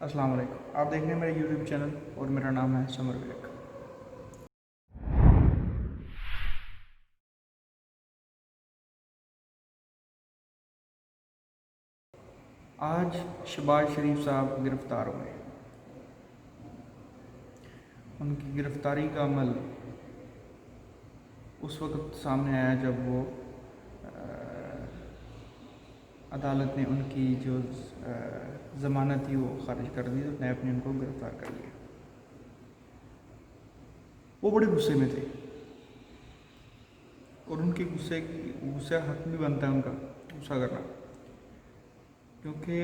السلام علیکم، آپ دیکھ رہے ہیں میرے یوٹیوب چینل اور میرا نام ہے سمر ویک۔ آج شہباز شریف صاحب گرفتار ہوئے۔ ان کی گرفتاری کا عمل اس وقت سامنے آیا جب وہ عدالت نے ان کی جو ضمانت تھی وہ خارج کر دی تو نیب نے ان کو گرفتار کر لیا۔ وہ بڑے غصے میں تھے اور ان کے غصہ حق بھی بنتا ہے ان کا غصہ کرنا، کیونکہ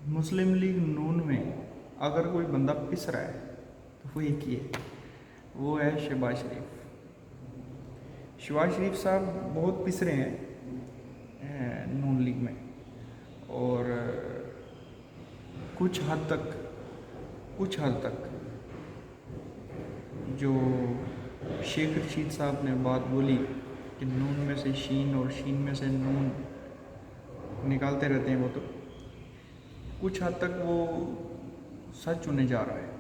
مسلم لیگ نون میں اگر کوئی بندہ پس رہا ہے تو وہ ایک ہی ہے، وہ ہے شہباز شریف۔ شہباز شریف صاحب بہت پس رہے ہیں نون لیگ میں، اور کچھ حد تک جو شیخ رشید صاحب نے بات بولی کہ نون میں سے شین اور شین میں سے نون نکالتے رہتے ہیں، وہ تو کچھ حد تک وہ سچ ہونے جا رہا ہے۔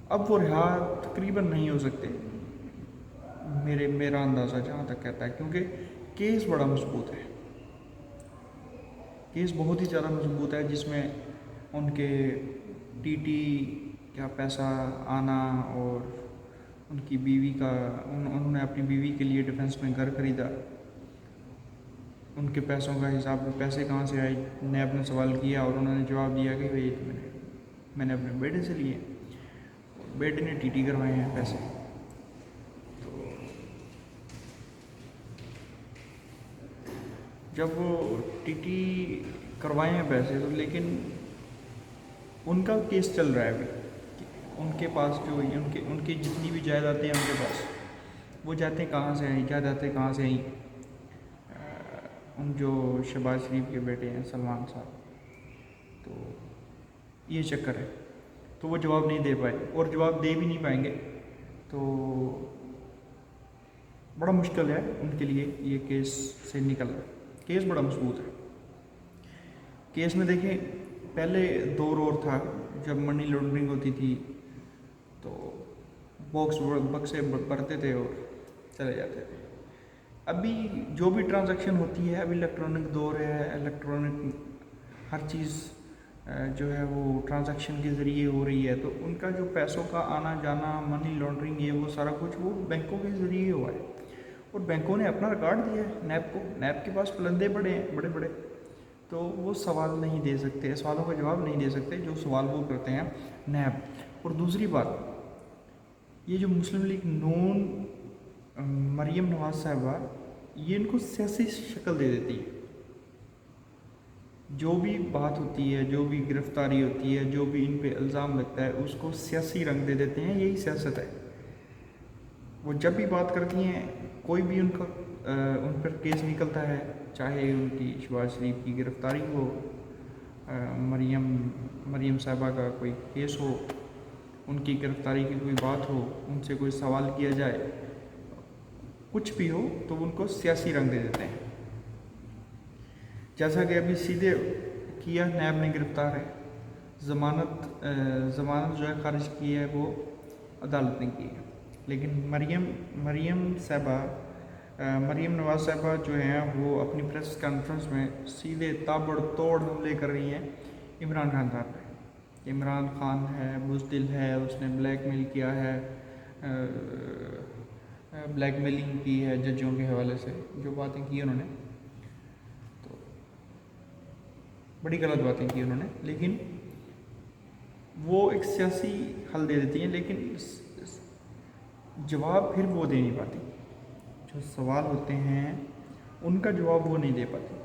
اب وہ رہا تقریباً نہیں ہو سکتے، میرا اندازہ جہاں تک کہتا ہے، کیونکہ کیس بڑا مضبوط ہے، کیس بہت ہی زیادہ مضبوط ہے، جس میں ان کے ٹی ٹی کا پیسہ آنا اور ان کی بیوی کا انہوں نے اپنی بیوی کے لیے ڈیفنس میں گھر خریدا، ان کے پیسوں کا حساب، پیسے کہاں سے آئے، نیب نے سوال کیا اور انہوں نے جواب دیا کہ بھائی میں نے اپنے بیٹے سے لیے، بیٹے نے ٹی ٹی کروائے ہیں پیسے۔ تو جب وہ ٹی ٹی کروائے ہیں پیسے تو لیکن ان کا کیس چل رہا ہے ابھی، ان کے پاس جو ان کی جتنی بھی جائیدادیں ہیں ان کے پاس، وہ جاتے کہاں سے آئیں، جائیدادیں کہاں سے آئیں، ان جو شہباز شریف کے بیٹے ہیں سلمان صاحب، تو یہ چکر ہے، تو وہ جواب نہیں دے پائے اور جواب دے بھی نہیں پائیں گے، تو بڑا مشکل ہے ان کے لیے یہ کیس سے نکلنا۔ کیس بڑا مضبوط ہے۔ کیس میں دیکھیں، پہلے دور اور تھا جب منی لانڈرنگ ہوتی تھی تو بکسے بھرتے تھے اور چلے جاتے تھے۔ ابھی جو بھی ٹرانزیکشن ہوتی ہے، ابھی الیکٹرانک دور ہے، الیکٹرانک ہر چیز جو ہے وہ ٹرانزیکشن کے ذریعے ہو رہی ہے، تو ان کا جو پیسوں کا آنا جانا، منی لانڈرنگ، یہ وہ سارا کچھ وہ بینکوں کے ذریعے ہوا ہے، اور بینکوں نے اپنا ریکارڈ دیا ہے نیب کو۔ نیب کے پاس پلندے بڑے ہیں، بڑے بڑے، تو وہ سوال نہیں دے سکتے، سوالوں کا جواب نہیں دے سکتے جو سوال وہ کرتے ہیں نیب۔ اور دوسری بات، یہ جو مسلم لیگ نون مریم نواز صاحبہ، یہ ان کو سیاسی شکل دے دیتی ہے۔ جو بھی بات ہوتی ہے، جو بھی گرفتاری ہوتی ہے، جو بھی ان پہ الزام لگتا ہے، اس کو سیاسی رنگ دے دیتے ہیں، یہی سیاست ہے۔ وہ جب بھی بات کرتی ہیں، کوئی بھی ان پر کیس نکلتا ہے، چاہے ان کی شہباز شریف کی گرفتاری ہو، مریم صاحبہ کا کوئی کیس ہو، ان کی گرفتاری کی کوئی بات ہو، ان سے کوئی سوال کیا جائے، کچھ بھی ہو، تو ان کو سیاسی رنگ دے دیتے ہیں۔ جیسا کہ ابھی سیدھے کیا، نیب نے گرفتار ہے، ضمانت جو ہے خارج کی ہے وہ عدالت نے کی ہے، لیکن مریم نواز صاحبہ جو ہیں وہ اپنی پریس کانفرنس میں سیدھے تابڑ توڑ حملے کر رہی ہیں عمران خان صاحب پہ۔ عمران خان ہے، بزدل ہے، اس نے بلیک میل کیا ہے، بلیک میلنگ کی ہے ججوں کے حوالے سے، جو باتیں کی انہوں نے، تو بڑی غلط باتیں کی انہوں نے، لیکن وہ ایک سیاسی حل دے دیتی ہیں، لیکن جواب پھر وہ دے نہیں پاتی۔ جو سوال ہوتے ہیں ان کا جواب وہ نہیں دے پاتی۔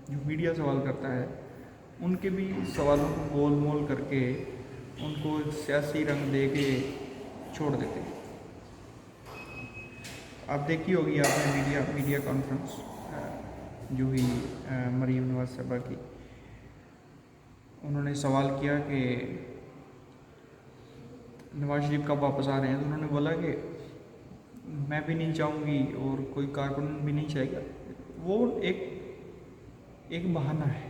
جو میڈیا سوال کرتا ہے ان کے بھی سوالوں کو گول مول کر کے ان کو سیاسی رنگ دے کے چھوڑ دیتے ہیں۔ آپ دیکھی ہوگی آپ نے میڈیا کانفرنس جو ہوئی مریم نواز صاحبہ کی، انہوں نے سوال کیا کہ نواز شریف کب واپس آ رہے ہیں، تو انہوں نے بولا کہ میں بھی نہیں چاہوں گی اور کوئی کارکن بھی نہیں چاہے گا، وہ ایک بہانہ ہے،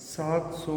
700